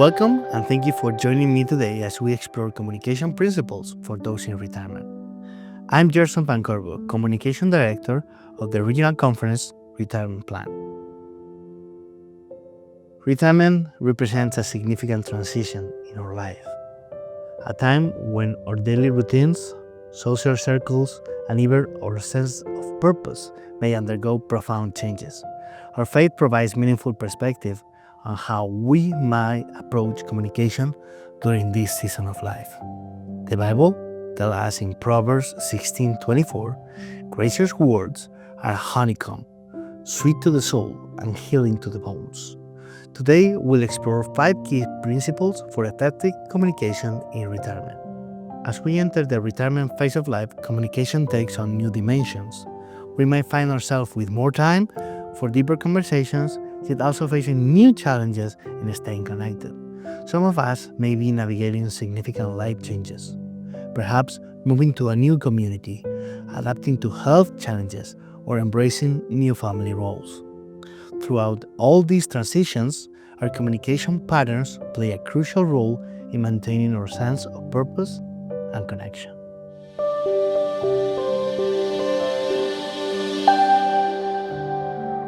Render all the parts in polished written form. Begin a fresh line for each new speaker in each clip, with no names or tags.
Welcome and thank you for joining me today as we explore communication principles for those in retirement. I'm Gerson Pancorbo, Communication Director of the Regional Conference Retirement Plan. Retirement represents a significant transition in our life, a time when our daily routines, social circles, and even our sense of purpose may undergo profound changes. Our faith provides meaningful perspective on how we might approach communication during this season of life. The Bible tells us in Proverbs 16:24, gracious words are honeycomb, sweet to the soul and healing to the bones. Today, we'll explore 5 key principles for effective communication in retirement. As we enter the retirement phase of life, communication takes on new dimensions. We may find ourselves with more time for deeper conversations, yet also facing new challenges in staying connected. Some of us may be navigating significant life changes, perhaps moving to a new community, adapting to health challenges, or embracing new family roles. Throughout all these transitions, our communication patterns play a crucial role in maintaining our sense of purpose and connection.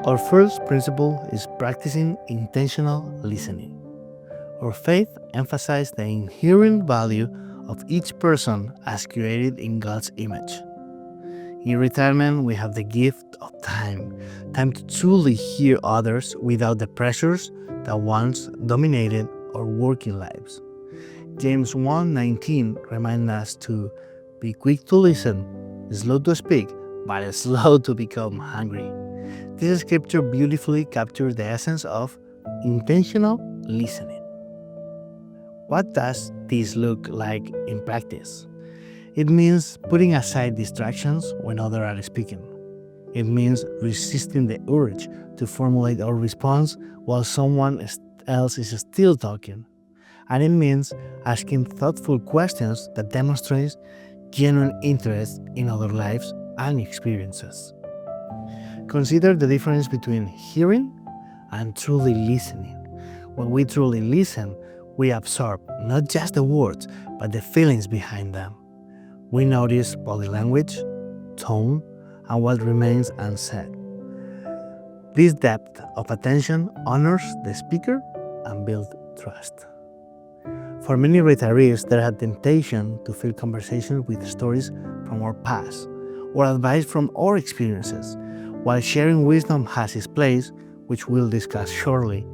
Our first principle is practicing intentional listening. Our faith emphasizes the inherent value of each person as created in God's image. In retirement, we have the gift of time to truly hear others without the pressures that once dominated our working lives. James 1:19 reminds us to be quick to listen, slow to speak, but slow to become angry. This scripture beautifully captures the essence of intentional listening. What does this look like in practice? It means putting aside distractions when others are speaking. It means resisting the urge to formulate our response while someone else is still talking. And it means asking thoughtful questions that demonstrate genuine interest in other lives and experiences. Consider the difference between hearing and truly listening. When we truly listen, we absorb not just the words, but the feelings behind them. We notice body language, tone, and what remains unsaid. This depth of attention honors the speaker and builds trust. For many retirees, there is a temptation to fill conversations with stories from our past or advice from our experiences. While sharing wisdom has its place, which we'll discuss shortly,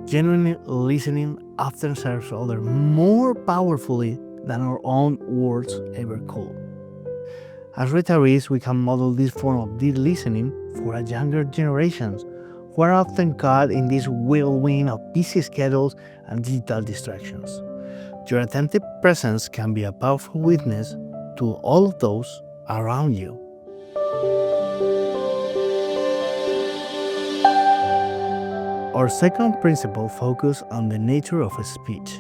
genuine listening often serves others more powerfully than our own words ever could. As retirees, we can model this form of deep listening for our younger generations, who are often caught in this whirlwind of busy schedules and digital distractions. Your attentive presence can be a powerful witness to all of those around you. Our second principle focuses on the nature of speech.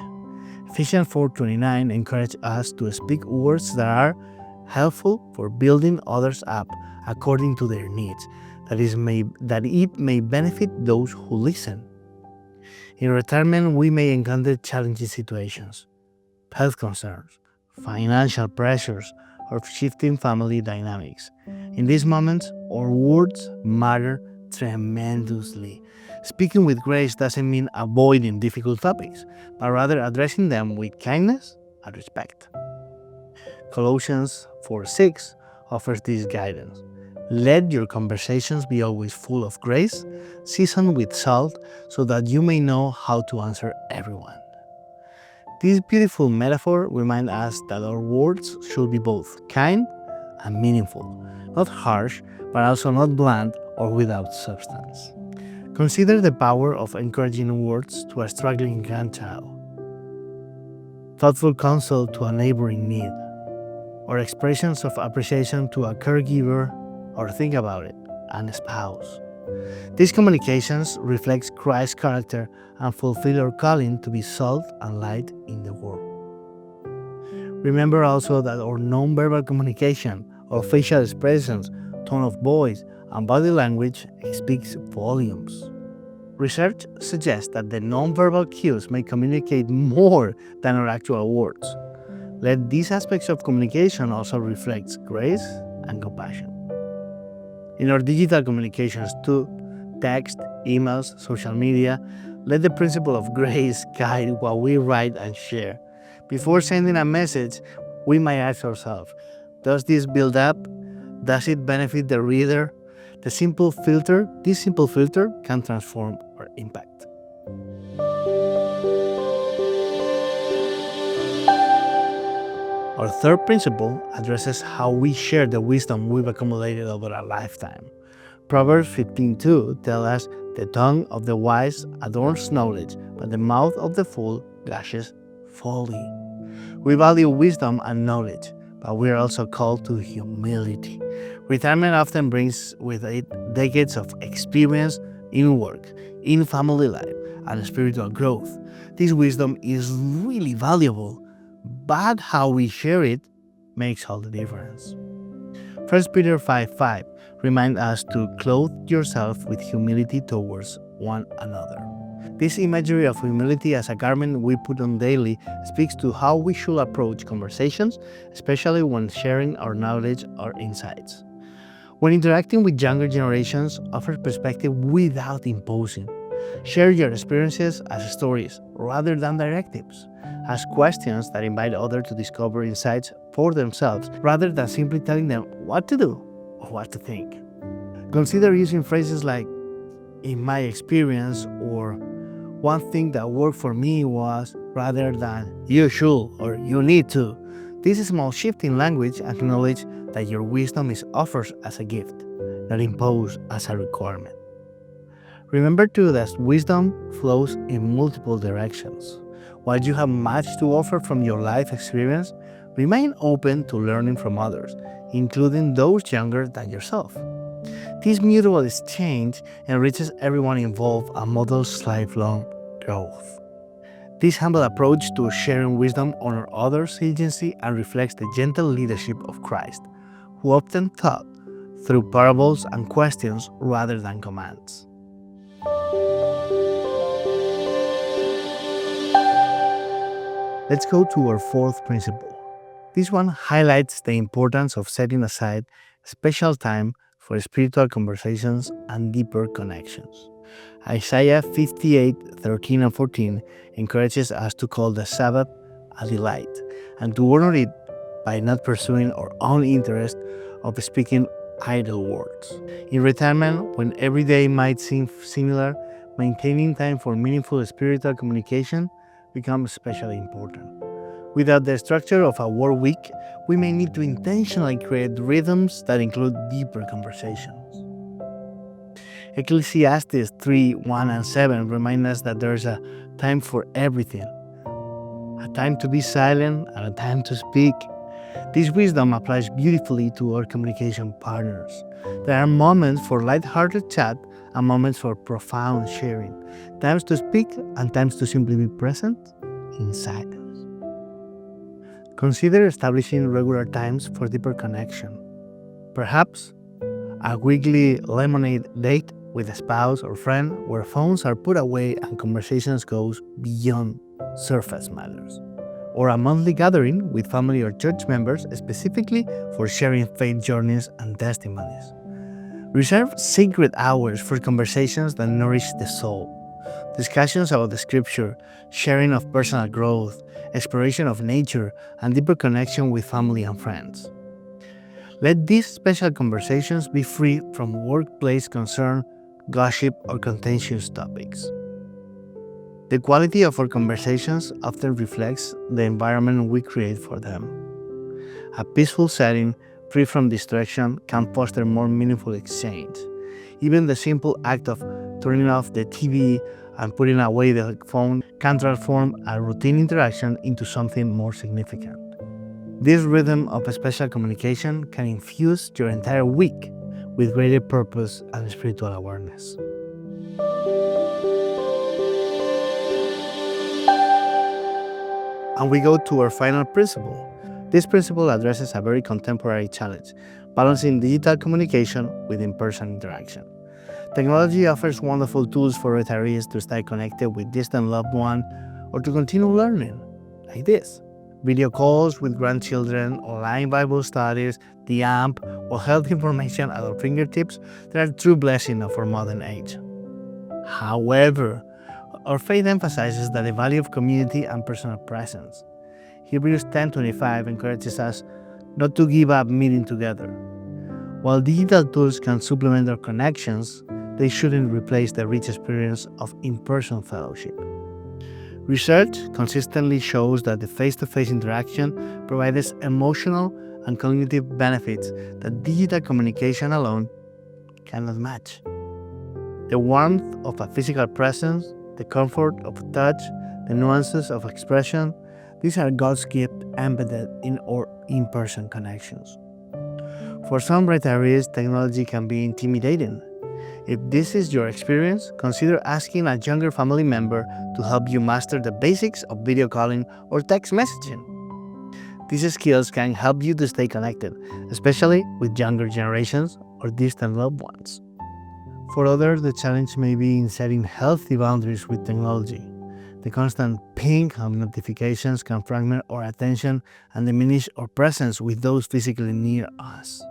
Ephesians 4:29 encourages us to speak words that are helpful for building others up according to their needs, that it may benefit those who listen. In retirement, we may encounter challenging situations, health concerns, financial pressures, or shifting family dynamics. In these moments, our words matter tremendously. Speaking with grace doesn't mean avoiding difficult topics, but rather addressing them with kindness and respect. Colossians 4:6 offers this guidance. Let your conversations be always full of grace, seasoned with salt, so that you may know how to answer everyone. This beautiful metaphor reminds us that our words should be both kind and meaningful, not harsh, but also not blunt or without substance. Consider the power of encouraging words to a struggling grandchild, thoughtful counsel to a neighboring need, or expressions of appreciation to a caregiver, or think about it, a spouse. These communications reflect Christ's character and fulfill our calling to be salt and light in the world. Remember also that our non-verbal communication, our facial expressions, tone of voice, and body language speaks volumes. Research suggests that the nonverbal cues may communicate more than our actual words. Let these aspects of communication also reflect grace and compassion. In our digital communications too, text, emails, social media, let the principle of grace guide what we write and share. Before sending a message, we might ask ourselves, does this build up? Does it benefit the reader? This simple filter can transform our impact. Our third principle addresses how we share the wisdom we've accumulated over a lifetime. Proverbs 15:2 tells us, "The tongue of the wise adorns knowledge, but the mouth of the fool gushes folly." We value wisdom and knowledge, but we are also called to humility. Retirement often brings with it decades of experience in work, in family life, and spiritual growth. This wisdom is really valuable, but how we share it makes all the difference. 1 Peter 5:5 reminds us to clothe yourself with humility towards one another. This imagery of humility as a garment we put on daily speaks to how we should approach conversations, especially when sharing our knowledge or insights. When interacting with younger generations, offer perspective without imposing. Share your experiences as stories rather than directives. Ask questions that invite others to discover insights for themselves rather than simply telling them what to do or what to think. Consider using phrases like, "in my experience," or "one thing that worked for me was," rather than "you should" or "you need to." This small shift in language acknowledges that your wisdom is offered as a gift, not imposed as a requirement. Remember too that wisdom flows in multiple directions. While you have much to offer from your life experience, remain open to learning from others, including those younger than yourself. This mutual exchange enriches everyone involved and models lifelong growth. This humble approach to sharing wisdom honors others' agency and reflects the gentle leadership of Christ, who often taught through parables and questions rather than commands. Let's go to our fourth principle. This one highlights the importance of setting aside special time for spiritual conversations and deeper connections. Isaiah 58:13 and 14 encourages us to call the Sabbath a delight and to honor it by not pursuing our own interest of speaking idle words. In retirement, when every day might seem similar, maintaining time for meaningful spiritual communication becomes especially important. Without the structure of a work week, we may need to intentionally create rhythms that include deeper conversations. Ecclesiastes 3:1 and 7 remind us that there is a time for everything, a time to be silent and a time to speak. This wisdom applies beautifully to our communication partners. There are moments for light-hearted chat and moments for profound sharing, times to speak and times to simply be present in silence. Consider establishing regular times for deeper connection. Perhaps a weekly lemonade date with a spouse or friend where phones are put away and conversations go beyond surface matters. Or a monthly gathering with family or church members specifically for sharing faith journeys and testimonies. Reserve sacred hours for conversations that nourish the soul. Discussions about the scripture, sharing of personal growth, exploration of nature, and deeper connection with family and friends. Let these special conversations be free from workplace concern, gossip, or contentious topics. The quality of our conversations often reflects the environment we create for them. A peaceful setting, free from distraction, can foster more meaningful exchange. Even the simple act of turning off the TV and putting away the phone can transform a routine interaction into something more significant. This rhythm of special communication can infuse your entire week with greater purpose and spiritual awareness. And we go to our final principle. This principle addresses a very contemporary challenge, balancing digital communication with in-person interaction. Technology offers wonderful tools for retirees to stay connected with distant loved ones or to continue learning, like this. Video calls with grandchildren, online Bible studies, the AMP, or health information at our fingertips, they are a true blessing of our modern age. However, our faith emphasizes that the value of community and personal presence. Hebrews 10:25 encourages us not to give up meeting together. While digital tools can supplement our connections, they shouldn't replace the rich experience of in-person fellowship. Research consistently shows that the face-to-face interaction provides emotional and cognitive benefits that digital communication alone cannot match. The warmth of a physical presence, the comfort of touch, the nuances of expression, these are God's gift embedded in our in-person connections. For some retirees, technology can be intimidating. If this is your experience, consider asking a younger family member to help you master the basics of video calling or text messaging. These skills can help you to stay connected, especially with younger generations or distant loved ones. For others, the challenge may be in setting healthy boundaries with technology. The constant ping of notifications can fragment our attention and diminish our presence with those physically near us.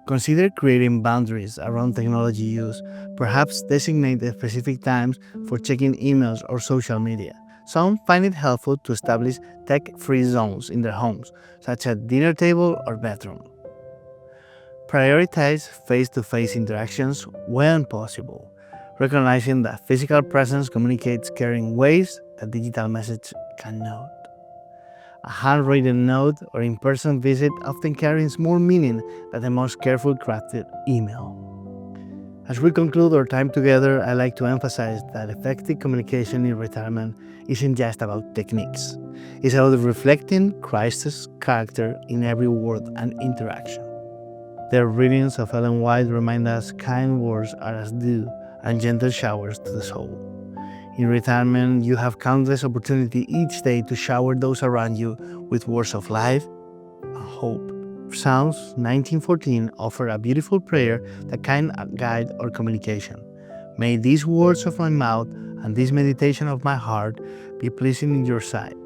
Consider creating boundaries around technology use. Perhaps designate specific times for checking emails or social media. Some find it helpful to establish tech-free zones in their homes, such as dinner table or bedroom. Prioritize face-to-face interactions when possible, recognizing that physical presence communicates care in ways that digital message cannot. A handwritten note or in-person visit often carries more meaning than the most carefully crafted email. As we conclude our time together, I like to emphasize that effective communication in retirement isn't just about techniques. It's about reflecting Christ's character in every word and interaction. The readings of Ellen White remind us kind words are as dew and gentle showers to the soul. In retirement, you have countless opportunities each day to shower those around you with words of life and hope. Psalms 19:14 offer a beautiful prayer that can guide our communication. May these words of my mouth and this meditation of my heart be pleasing in your sight.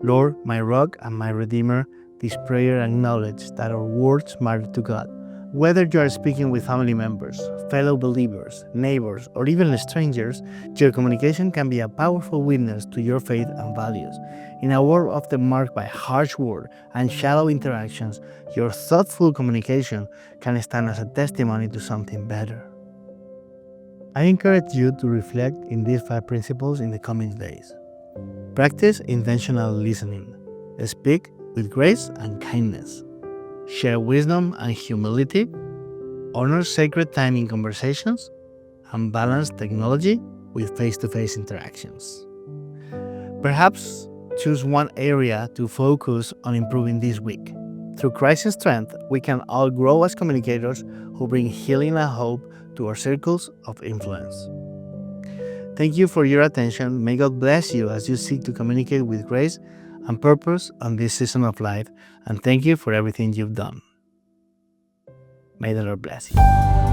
Lord, my rock and my redeemer, this prayer acknowledges that our words matter to God. Whether you are speaking with family members, fellow believers, neighbors, or even strangers, your communication can be a powerful witness to your faith and values. In a world often marked by harsh words and shallow interactions, your thoughtful communication can stand as a testimony to something better. I encourage you to reflect in these 5 principles in the coming days. Practice intentional listening. Speak with grace and kindness. Share wisdom and humility. Honor sacred time in conversations. And balance technology with face-to-face interactions. Perhaps choose one area to focus on improving this week. Through Christ's strength, we can all grow as communicators who bring healing and hope to our circles of influence. Thank you for your attention. May God bless you as you seek to communicate with grace and purpose on this season of life, and thank you for everything you've done. May the Lord bless you.